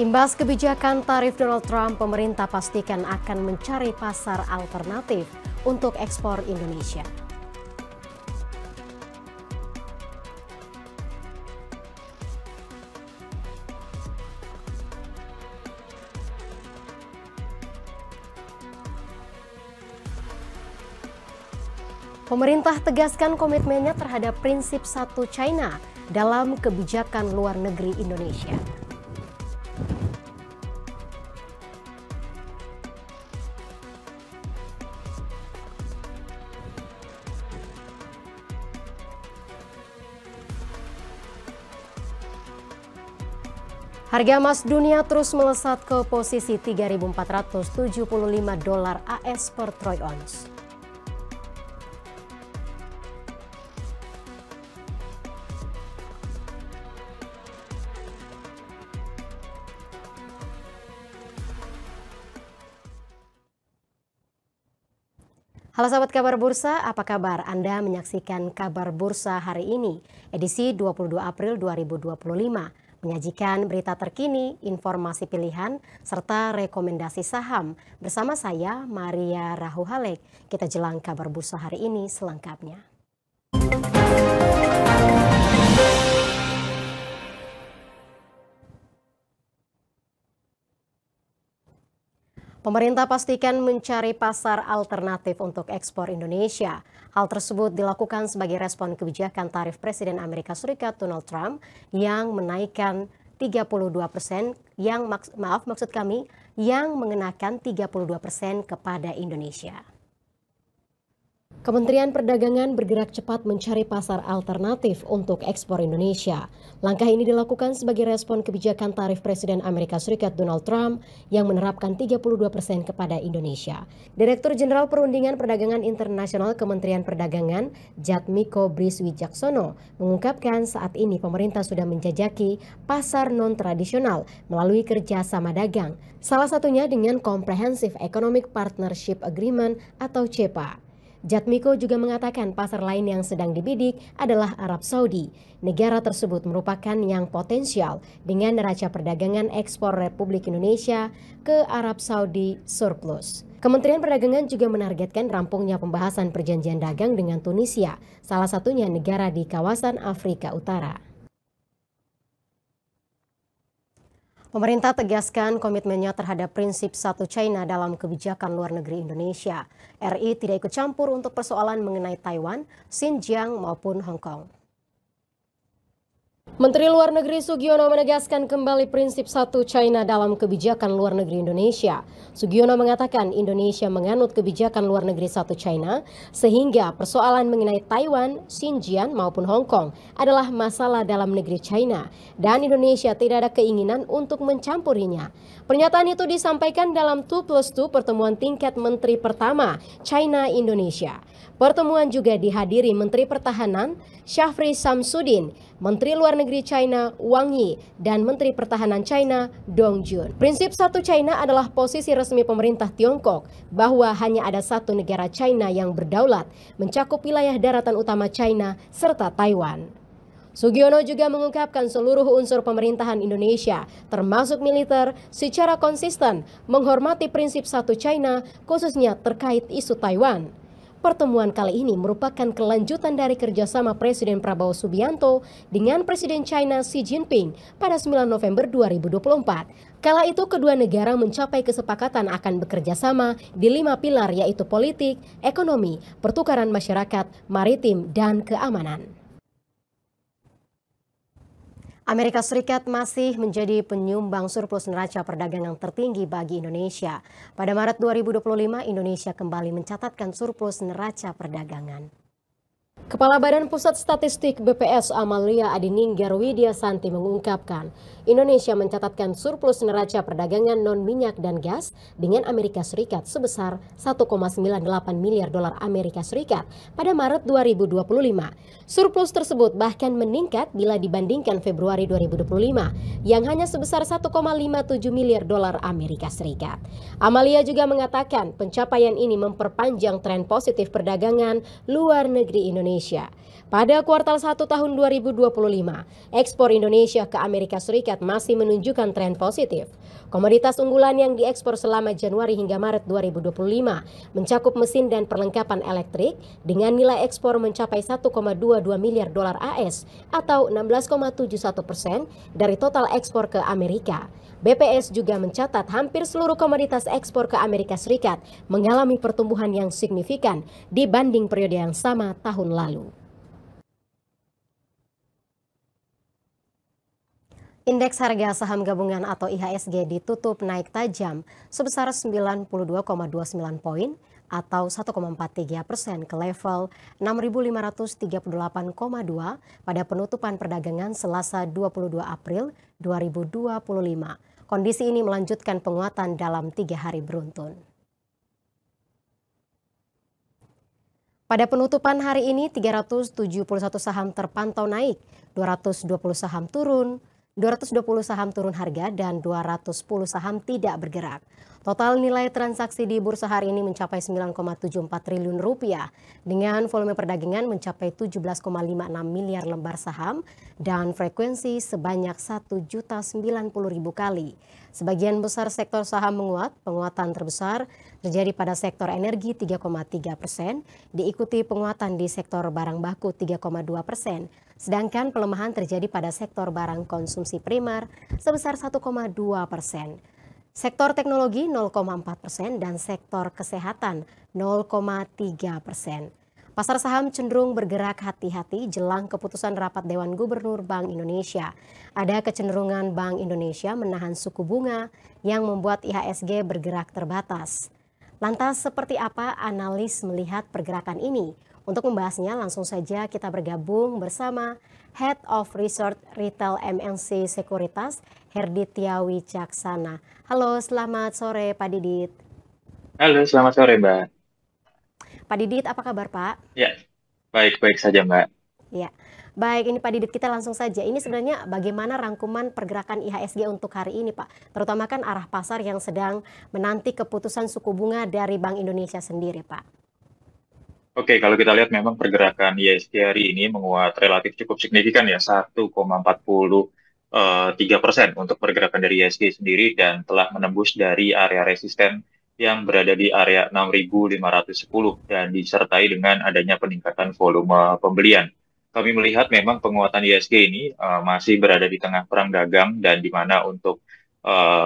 Imbas kebijakan tarif Donald Trump, pemerintah pastikan akan mencari pasar alternatif untuk ekspor Indonesia. Pemerintah tegaskan komitmennya terhadap prinsip satu China dalam kebijakan luar negeri Indonesia. Harga emas dunia terus melesat ke posisi $3.475 AS per troy ounce. Halo sahabat kabar bursa, apa kabar? Anda menyaksikan kabar bursa hari ini, edisi 22 April 2025. Menyajikan berita terkini, informasi pilihan, serta rekomendasi saham. Bersama saya, Maria Rahuhalek. Kita jelang kabar bursa hari ini selengkapnya. Pemerintah pastikan mencari pasar alternatif untuk ekspor Indonesia. Hal tersebut dilakukan sebagai respon kebijakan tarif Presiden Amerika Serikat Donald Trump yang menaikkan 32% yang mengenakan 32% kepada Indonesia. Kementerian Perdagangan bergerak cepat mencari pasar alternatif untuk ekspor Indonesia. Langkah ini dilakukan sebagai respon kebijakan tarif Presiden Amerika Serikat Donald Trump yang menerapkan 32% kepada Indonesia. Direktur Jenderal Perundingan Perdagangan Internasional Kementerian Perdagangan, Jatmiko Briswijaksono, mengungkapkan saat ini pemerintah sudah menjajaki pasar non-tradisional melalui kerjasama dagang, salah satunya dengan Comprehensive Economic Partnership Agreement atau CEPA. Jatmiko juga mengatakan pasar lain yang sedang dibidik adalah Arab Saudi. Negara tersebut merupakan yang potensial dengan neraca perdagangan ekspor Republik Indonesia ke Arab Saudi surplus. Kementerian Perdagangan juga menargetkan rampungnya pembahasan perjanjian dagang dengan Tunisia, salah satunya negara di kawasan Afrika Utara. Pemerintah tegaskan komitmennya terhadap prinsip satu China dalam kebijakan luar negeri Indonesia. RI tidak ikut campur untuk persoalan mengenai Taiwan, Xinjiang maupun Hong Kong. Menteri Luar Negeri Sugiono menegaskan kembali prinsip satu China dalam kebijakan luar negeri Indonesia. Sugiono mengatakan Indonesia menganut kebijakan luar negeri satu China sehingga persoalan mengenai Taiwan, Xinjiang maupun Hong Kong adalah masalah dalam negeri China dan Indonesia tidak ada keinginan untuk mencampurinya. Pernyataan itu disampaikan dalam 2+2 pertemuan tingkat menteri pertama China-Indonesia. Pertemuan juga dihadiri Menteri Pertahanan Syafri Samsudin, Menteri Luar Negeri China Wang Yi, dan Menteri Pertahanan China Dong Jun. Prinsip satu China adalah posisi resmi pemerintah Tiongkok bahwa hanya ada satu negara China yang berdaulat, mencakup wilayah daratan utama China serta Taiwan. Sugiono juga mengungkapkan seluruh unsur pemerintahan Indonesia, termasuk militer, secara konsisten menghormati prinsip satu China, khususnya terkait isu Taiwan. Pertemuan kali ini merupakan kelanjutan dari kerjasama Presiden Prabowo Subianto dengan Presiden China Xi Jinping pada 9 November 2024. Kala itu kedua negara mencapai kesepakatan akan bekerja sama di 5 pilar yaitu politik, ekonomi, pertukaran masyarakat, maritim, dan keamanan. Amerika Serikat masih menjadi penyumbang surplus neraca perdagangan tertinggi bagi Indonesia. Pada Maret 2025, Indonesia kembali mencatatkan surplus neraca perdagangan. Kepala Badan Pusat Statistik BPS Amalia Adininggar Widyasanti mengungkapkan, Indonesia mencatatkan surplus neraca perdagangan non-minyak dan gas dengan Amerika Serikat sebesar 1,98 miliar dolar Amerika Serikat pada Maret 2025. Surplus tersebut bahkan meningkat bila dibandingkan Februari 2025 yang hanya sebesar 1,57 miliar dolar Amerika Serikat. Amalia juga mengatakan pencapaian ini memperpanjang tren positif perdagangan luar negeri Indonesia. Pada kuartal 1 tahun 2025, ekspor Indonesia ke Amerika Serikat masih menunjukkan tren positif. Komoditas unggulan yang diekspor selama Januari hingga Maret 2025 mencakup mesin dan perlengkapan elektrik dengan nilai ekspor mencapai 1,22 miliar dolar AS atau 16,71% dari total ekspor ke Amerika. BPS juga mencatat hampir seluruh komoditas ekspor ke Amerika Serikat mengalami pertumbuhan yang signifikan dibanding periode yang sama tahun lalu. Indeks harga saham gabungan atau IHSG ditutup naik tajam sebesar 92,29 poin atau 1,43% ke level 6.538,2 pada penutupan perdagangan Selasa 22 April 2025. Kondisi ini melanjutkan penguatan dalam 3 hari beruntun. Pada penutupan hari ini 371 saham terpantau naik, 220 saham turun, 220 saham turun harga dan 210 saham tidak bergerak. Total nilai transaksi di bursa hari ini mencapai 9,74 triliun rupiah dengan volume perdagangan mencapai 17,56 miliar lembar saham dan frekuensi sebanyak 1.090.000 kali. Sebagian besar sektor saham menguat, penguatan terbesar terjadi pada sektor energi 3,3%, diikuti penguatan di sektor barang baku 3,2%, sedangkan pelemahan terjadi pada sektor barang konsumsi primer sebesar 1,2%. Sektor teknologi 0,4% dan sektor kesehatan 0,3%. Pasar saham cenderung bergerak hati-hati jelang keputusan rapat Dewan Gubernur Bank Indonesia. Ada kecenderungan Bank Indonesia menahan suku bunga yang membuat IHSG bergerak terbatas. Lantas seperti apa analis melihat pergerakan ini? Untuk membahasnya langsung saja kita bergabung bersama Head of Research Retail MNC Sekuritas, Herditya Wicaksana. Halo, selamat sore Pak Didit. Halo, selamat sore Mbak. Pak Didit, apa kabar Pak? Ya, baik-baik saja Mbak. Ya, baik ini Pak Didit, kita langsung saja. Ini sebenarnya bagaimana rangkuman pergerakan IHSG untuk hari ini Pak? Terutama kan arah pasar yang sedang menanti keputusan suku bunga dari Bank Indonesia sendiri Pak. Oke, kalau kita lihat memang pergerakan IHSG hari ini menguat relatif cukup signifikan ya, 1,43% untuk pergerakan dari IHSG sendiri dan telah menembus dari area resisten yang berada di area 6.510 dan disertai dengan adanya peningkatan volume pembelian. Kami melihat memang penguatan IHSG ini masih berada di tengah perang dagang dan di mana untuk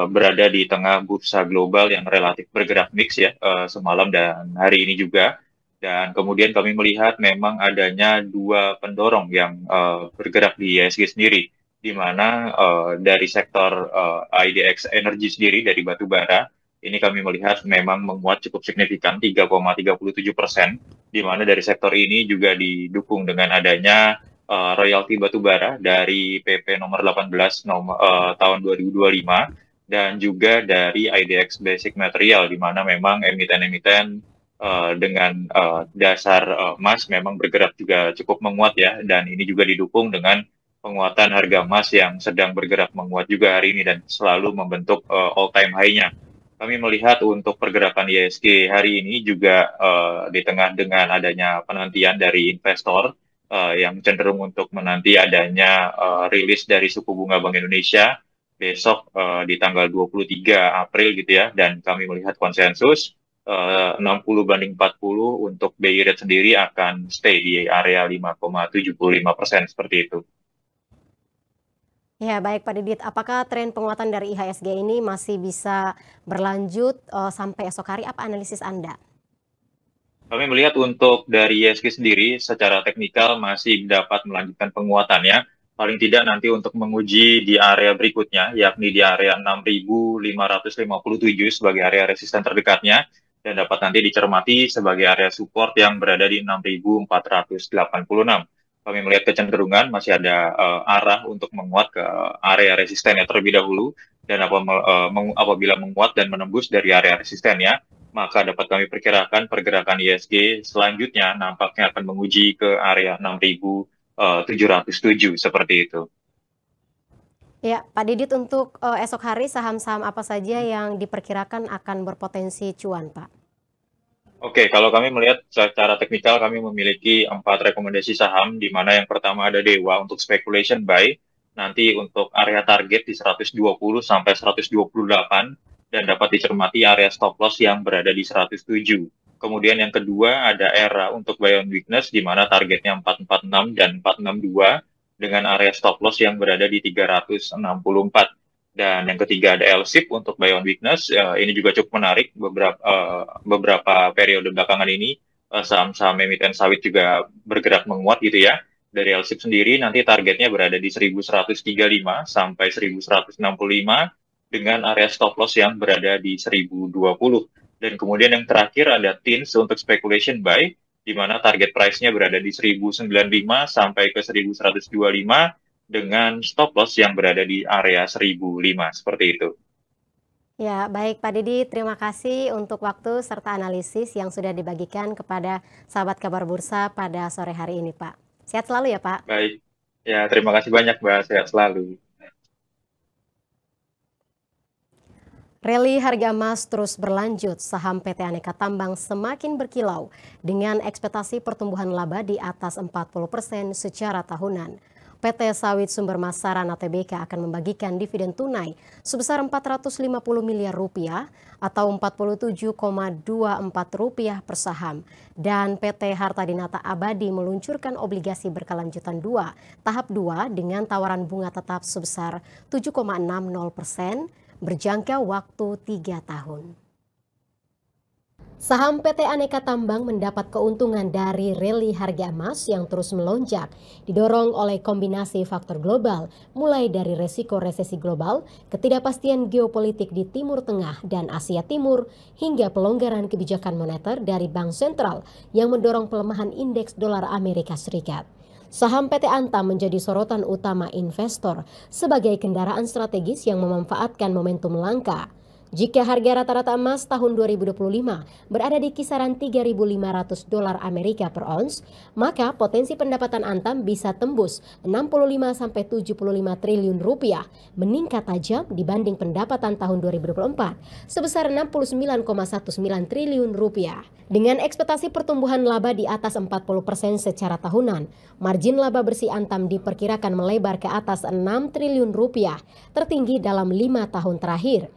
berada di tengah bursa global yang relatif bergerak mix ya semalam dan hari ini juga. Dan kemudian kami melihat memang adanya dua pendorong yang bergerak di IHSG sendiri, di mana dari sektor IDX Energy sendiri dari batu bara, ini kami melihat memang menguat cukup signifikan 3,37%, di mana dari sektor ini juga didukung dengan adanya royalti batu bara dari PP nomor 18 tahun 2025 dan juga dari IDX Basic Material, di mana memang emiten-emiten dengan dasar emas memang bergerak juga cukup menguat ya, dan ini juga didukung dengan penguatan harga emas yang sedang bergerak menguat juga hari ini dan selalu membentuk all-time high-nya. Kami melihat untuk pergerakan IHSG hari ini juga di tengah dengan adanya penantian dari investor yang cenderung untuk menanti adanya rilis dari suku bunga Bank Indonesia besok di tanggal 23 April gitu ya, dan kami melihat konsensus 60/40 untuk BI rate sendiri akan stay di area 5,75% seperti itu. Ya baik Pak Didit, apakah tren penguatan dari IHSG ini masih bisa berlanjut sampai esok hari? Apa analisis Anda? Kami melihat untuk dari IHSG sendiri secara teknikal masih dapat melanjutkan penguatannya. Paling tidak nanti untuk menguji di area berikutnya, yakni di area 6.557 sebagai area resisten terdekatnya, dan dapat nanti dicermati sebagai area support yang berada di 6.486. Kami melihat kecenderungan masih ada arah untuk menguat ke area resistennya terlebih dahulu, dan apabila menguat dan menembus dari area resistennya, maka dapat kami perkirakan pergerakan IHSG selanjutnya nampaknya akan menguji ke area 6.707 seperti itu. Ya Pak Didit, untuk esok hari saham-saham apa saja yang diperkirakan akan berpotensi cuan Pak? Oke, kalau kami melihat secara teknikal kami memiliki 4 rekomendasi saham, di mana yang pertama ada Dewa untuk speculation buy, nanti untuk area target di 120 sampai 128, dan dapat dicermati area stop loss yang berada di 107. Kemudian yang kedua ada Era untuk buy on weakness, di mana targetnya 446 dan 462, dengan area stop loss yang berada di 364. Dan yang ketiga ada LSIP untuk buy on weakness. Ini juga cukup menarik. Beberapa periode belakangan ini saham-saham emiten sawit juga bergerak menguat gitu ya. Dari LSIP sendiri nanti targetnya berada di 1135 sampai 1165 dengan area stop loss yang berada di 1020. Dan kemudian yang terakhir ada TINS untuk speculation buy, di mana target price-nya berada di 1095 sampai ke 1125 dengan stop loss yang berada di area 1005, seperti itu. Ya, baik Pak Didi, terima kasih untuk waktu serta analisis yang sudah dibagikan kepada sahabat kabar bursa pada sore hari ini, Pak. Sehat selalu ya, Pak. Baik, ya terima kasih banyak Mbak, sehat selalu. Rally harga emas terus berlanjut, saham PT Aneka Tambang semakin berkilau dengan ekspektasi pertumbuhan laba di atas 40% secara tahunan. PT Sawit Sumber Mas Sarana Tbk akan membagikan dividen tunai sebesar 450 miliar rupiah atau 47,24 rupiah per saham. Dan PT Harta Dinata Abadi meluncurkan obligasi berkelanjutan 2, tahap 2 dengan tawaran bunga tetap sebesar 7,60% berjangka waktu 3 tahun. Saham PT Aneka Tambang mendapat keuntungan dari rally harga emas yang terus melonjak, didorong oleh kombinasi faktor global, mulai dari resiko resesi global, ketidakpastian geopolitik di Timur Tengah dan Asia Timur, hingga pelonggaran kebijakan moneter dari Bank Sentral yang mendorong pelemahan indeks dolar Amerika Serikat. Saham PT Antam menjadi sorotan utama investor sebagai kendaraan strategis yang memanfaatkan momentum langka. Jika harga rata-rata emas tahun 2025 berada di kisaran $3.500 Amerika per ons, maka potensi pendapatan Antam bisa tembus 65-75 triliun rupiah, meningkat tajam dibanding pendapatan tahun 2024 sebesar 69,19 triliun rupiah. Dengan ekspektasi pertumbuhan laba di atas 40% secara tahunan, margin laba bersih Antam diperkirakan melebar ke atas 6 triliun rupiah, tertinggi dalam 5 tahun terakhir.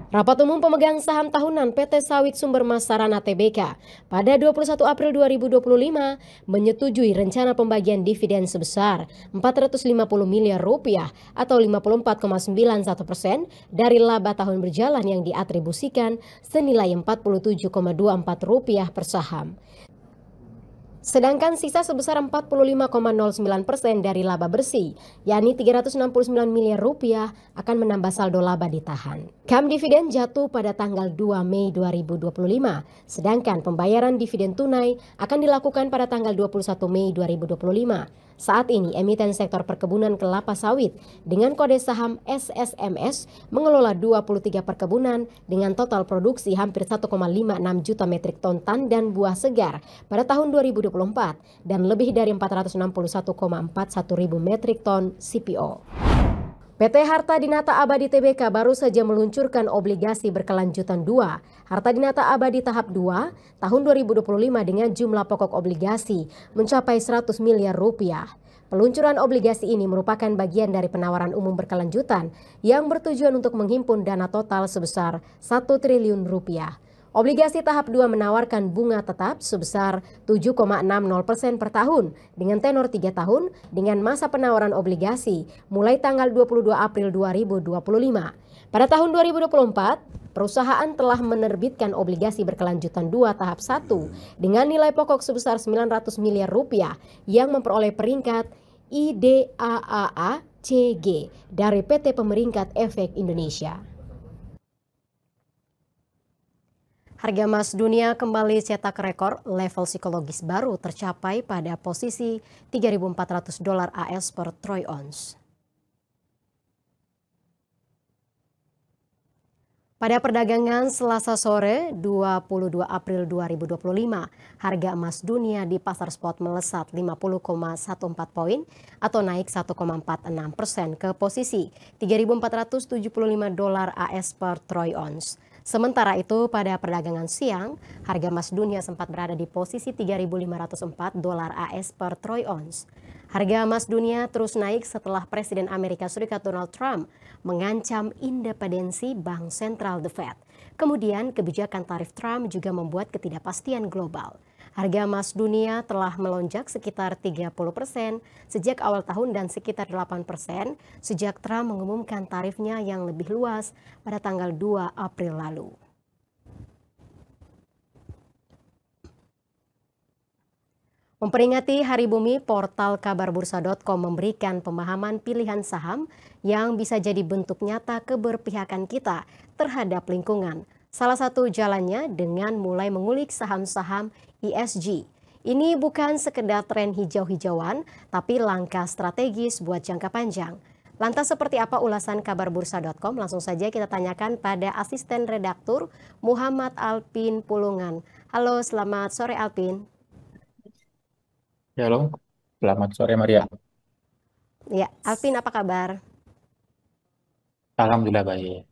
Rapat umum pemegang saham tahunan PT Sawit Sumber Mas Sarana Tbk pada 21 April 2025 menyetujui rencana pembagian dividen sebesar 450 miliar rupiah atau 54,91% dari laba tahun berjalan yang diatribusikan senilai 47,24 rupiah per saham. Sedangkan sisa sebesar 45,09% dari laba bersih, yakni 369 miliar rupiah, akan menambah saldo laba ditahan. Kam dividen jatuh pada tanggal 2 Mei 2025, sedangkan pembayaran dividen tunai akan dilakukan pada tanggal 21 Mei 2025. Saat ini emiten sektor perkebunan kelapa sawit dengan kode saham SSMS mengelola 23 perkebunan dengan total produksi hampir 1,56 juta metrik ton tandan buah segar pada tahun 2024 dan lebih dari 461,41 ribu metrik ton CPO. PT Harta Dinata Abadi Tbk baru saja meluncurkan obligasi berkelanjutan 2, Harta Dinata Abadi tahap 2, tahun 2025 dengan jumlah pokok obligasi mencapai 100 miliar rupiah. Peluncuran obligasi ini merupakan bagian dari penawaran umum berkelanjutan yang bertujuan untuk menghimpun dana total sebesar 1 triliun rupiah. Obligasi tahap 2 menawarkan bunga tetap sebesar 7,60% per tahun dengan tenor 3 tahun dengan masa penawaran obligasi mulai tanggal 22 April 2025. Pada tahun 2024, perusahaan telah menerbitkan obligasi berkelanjutan 2 tahap 1 dengan nilai pokok sebesar 900 miliar rupiah yang memperoleh peringkat IDAAA-CG dari PT Pemeringkat Efek Indonesia. Harga emas dunia kembali cetak rekor, level psikologis baru tercapai pada posisi $3.400 AS per troy ounce. Pada perdagangan Selasa sore 22 April 2025, harga emas dunia di pasar spot melesat 50,14 poin atau naik 1,46% ke posisi $3.475 AS per troy ounce. Sementara itu, pada perdagangan siang, harga emas dunia sempat berada di posisi 3.504 dolar AS per troy ounce. Harga emas dunia terus naik setelah Presiden Amerika Serikat Donald Trump mengancam independensi Bank Sentral The Fed. Kemudian, kebijakan tarif Trump juga membuat ketidakpastian global. Harga emas dunia telah melonjak sekitar 30% sejak awal tahun dan sekitar 8% sejak Trump mengumumkan tarifnya yang lebih luas pada tanggal 2 April lalu. Memperingati Hari Bumi, portal kabarbursa.com memberikan pemahaman pilihan saham yang bisa jadi bentuk nyata keberpihakan kita terhadap lingkungan. Salah satu jalannya dengan mulai mengulik saham-saham ESG. Ini bukan sekedar tren hijau-hijauan, tapi langkah strategis buat jangka panjang. Lantas seperti apa ulasan kabarbursa.com? Langsung saja kita tanyakan pada asisten redaktur Muhammad Alpin Pulungan. Halo, selamat sore Alpin. Halo, selamat sore Maria. Ya, Alpin apa kabar? Alhamdulillah baik.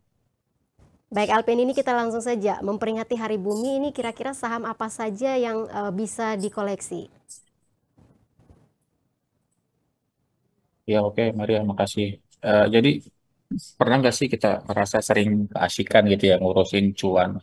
Baik Alpin, ini kita langsung saja memperingati Hari Bumi ini, kira-kira saham apa saja yang bisa dikoleksi? Ya oke Maria, makasih. Jadi pernah nggak sih kita merasa sering keasikan gitu ya ngurusin cuan,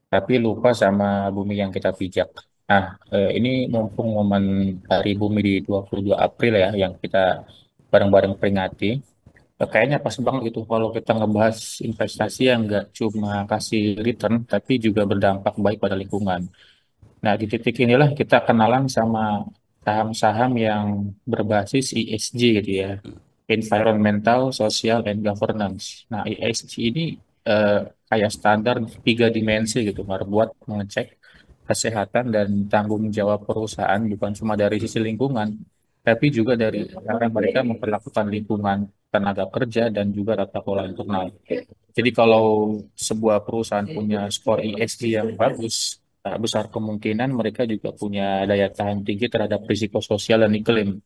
tapi lupa sama bumi yang kita pijak. Nah, ini mumpung momen Hari Bumi di 22 April ya, yang kita bareng-bareng peringati. Kayaknya pas banget gitu kalau kita ngebahas investasi yang nggak cuma kasih return, tapi juga berdampak baik pada lingkungan. Nah, di titik inilah kita kenalan sama saham-saham yang berbasis ESG gitu ya, Environmental, Social, and Governance. Nah, ESG ini eh, kayak standar tiga dimensi gitu, Mar, buat mengecek kesehatan dan tanggung jawab perusahaan bukan cuma dari sisi lingkungan, tapi juga dari cara mereka memperlakukan lingkungan, tenaga kerja, dan juga tata kelola internal. Jadi kalau sebuah perusahaan punya skor ESG yang bagus, besar kemungkinan mereka juga punya daya tahan tinggi terhadap risiko sosial dan iklim.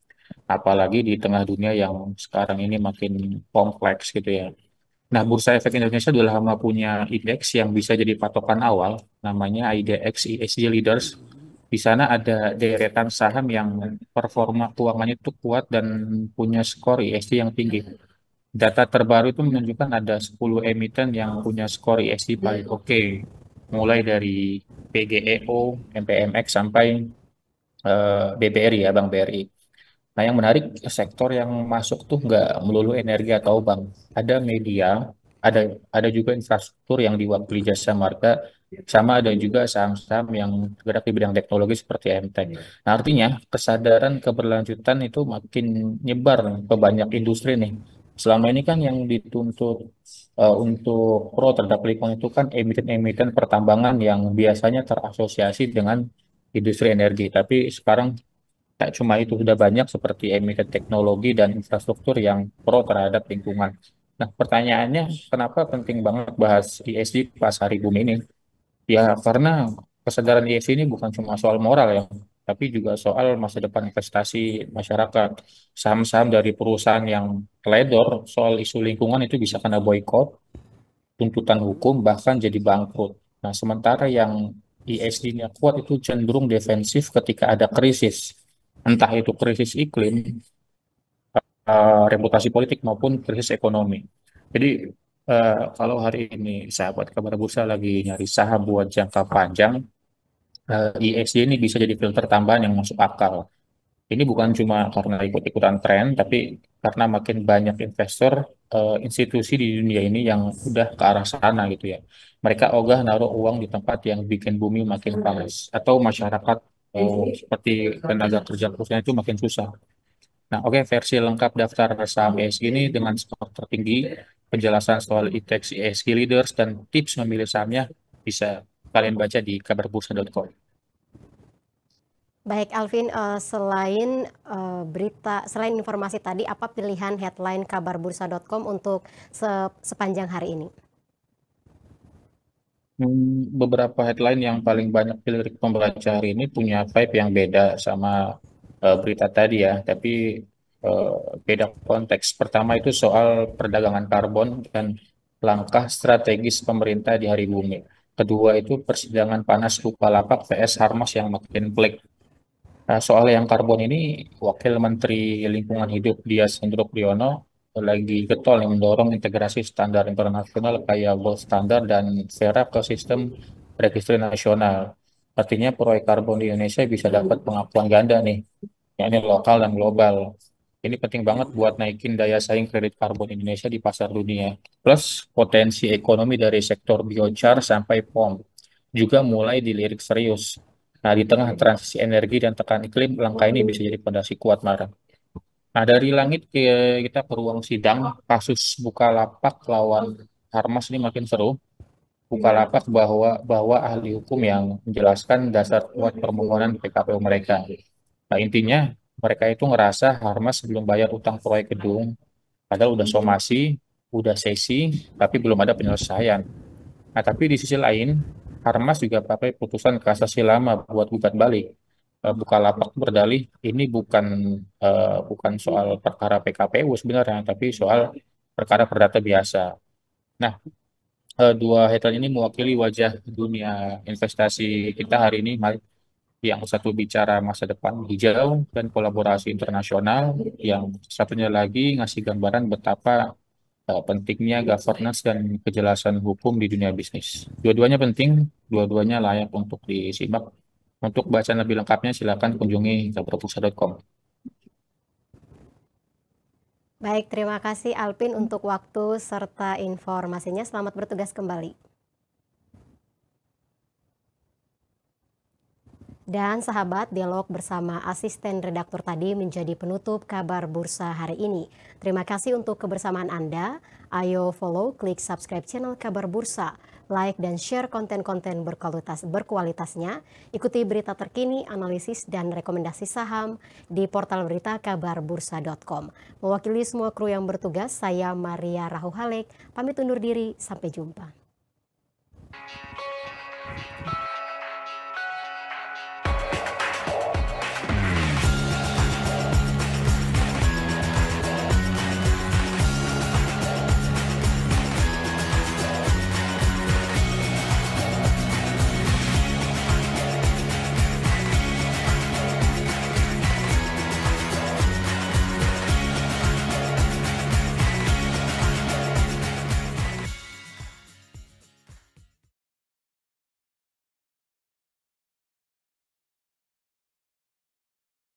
Apalagi di tengah dunia yang sekarang ini makin kompleks gitu ya. Nah, Bursa Efek Indonesia sudah lama punya indeks yang bisa jadi patokan awal, namanya IDX ESG Leaders. Di sana ada deretan saham yang performa keuangannya itu kuat dan punya skor ESG yang tinggi. Data terbaru itu menunjukkan ada 10 emiten yang punya skor ESG paling oke, mulai dari PGEO, MPMX sampai BBRI ya, Bank BRI. Nah, yang menarik sektor yang masuk tuh nggak melulu energi atau bank. Ada media, ada ada juga infrastruktur yang diwakili jasa marga, sama ada juga saham-saham yang bergerak di bidang teknologi seperti MTech. Nah, artinya kesadaran keberlanjutan itu makin nyebar ke banyak industri nih. Selama ini kan yang dituntut untuk pro terhadap lingkungan itu kan emiten-emiten pertambangan yang biasanya terasosiasi dengan industri energi. Tapi sekarang tak cuma itu, sudah banyak seperti emiten teknologi dan infrastruktur yang pro terhadap lingkungan. Nah, pertanyaannya, kenapa penting banget bahas ESG pas Hari Bumi ini? Ya, karena kesadaran ESG ini bukan cuma soal moral ya, tapi juga soal masa depan investasi masyarakat. Saham-saham dari perusahaan yang teledor soal isu lingkungan itu bisa kena boykot, tuntutan hukum, bahkan jadi bangkrut. Nah, sementara yang ESG-nya kuat itu cenderung defensif ketika ada krisis, entah itu krisis iklim, reputasi politik maupun krisis ekonomi. Jadi kalau hari ini sahabat kabar bursa lagi nyari saham buat jangka panjang, ESG ini bisa jadi filter tambahan yang masuk akal. Ini bukan cuma karena ikut-ikutan tren, tapi karena makin banyak investor, institusi di dunia ini yang udah ke arah sana gitu ya. Mereka ogah naruh uang di tempat yang bikin bumi makin panas, atau masyarakat seperti tenaga kerja perusahaan itu makin susah. Nah, oke, versi lengkap daftar saham ESG ini dengan skor tertinggi, penjelasan soal indeks ESG leaders dan tips memilih sahamnya bisa kalian baca di kabarbursa.com. Baik Alvin, selain informasi tadi, apa pilihan headline kabarbursa.com untuk sepanjang hari ini? Beberapa headline yang paling banyak dilirik pembaca hari ini punya vibe yang beda sama berita tadi ya, tapi eh, beda konteks. Pertama itu soal perdagangan karbon dan langkah strategis pemerintah di Hari Bumi. Kedua itu persidangan panas Bukalapak vs Harmas yang makin pelik. Nah, soal yang karbon ini, Wakil Menteri Lingkungan Hidup Dias Hendro-Priyono lagi getol yang mendorong integrasi standar internasional kayak Gold Standard dan Verra ke sistem registrasi nasional. Artinya proyek karbon di Indonesia bisa dapat pengakuan ganda nih, yakni lokal dan global. Ini penting banget buat naikin daya saing kredit karbon Indonesia di pasar dunia. Plus potensi ekonomi dari sektor biochar sampai POM juga mulai dilirik serius. Nah, di tengah transisi energi dan tekan iklim, langkah ini bisa jadi pondasi kuat Mara. Nah, dari langit kita ke ruang sidang, kasus Bukalapak lawan Harmas ini makin seru. Bukalapak bahwa ahli hukum yang menjelaskan dasar kuat permohonan PKPU mereka. Nah, intinya mereka itu ngerasa Harmas belum bayar utang proyek gedung, padahal udah somasi, udah sesi, tapi belum ada penyelesaian. Nah, tapi di sisi lain, Harmas juga pakai putusan kasasi lama buat gugat balik. Bukalapak berdalih ini bukan soal perkara PKPU sebenarnya, tapi soal perkara perdata biasa. Nah, dua headline ini mewakili wajah dunia investasi kita hari ini. Yang satu bicara masa depan hijau dan kolaborasi internasional, yang satunya lagi ngasih gambaran betapa pentingnya governance dan kejelasan hukum di dunia bisnis. Dua-duanya penting, dua-duanya layak untuk disimak. Untuk bacaan lebih lengkapnya silakan kunjungi kabarbursa.com. Baik, terima kasih Alpin untuk waktu serta informasinya. Selamat bertugas kembali. Dan sahabat, dialog bersama asisten redaktur tadi menjadi penutup kabar bursa hari ini. Terima kasih untuk kebersamaan Anda. Ayo follow, klik subscribe channel Kabar Bursa, like dan share konten-konten berkualitasnya. Ikuti berita terkini, analisis dan rekomendasi saham di portal berita kabarbursa.com. Mewakili semua kru yang bertugas, saya Maria Rahuhalek, pamit undur diri, sampai jumpa.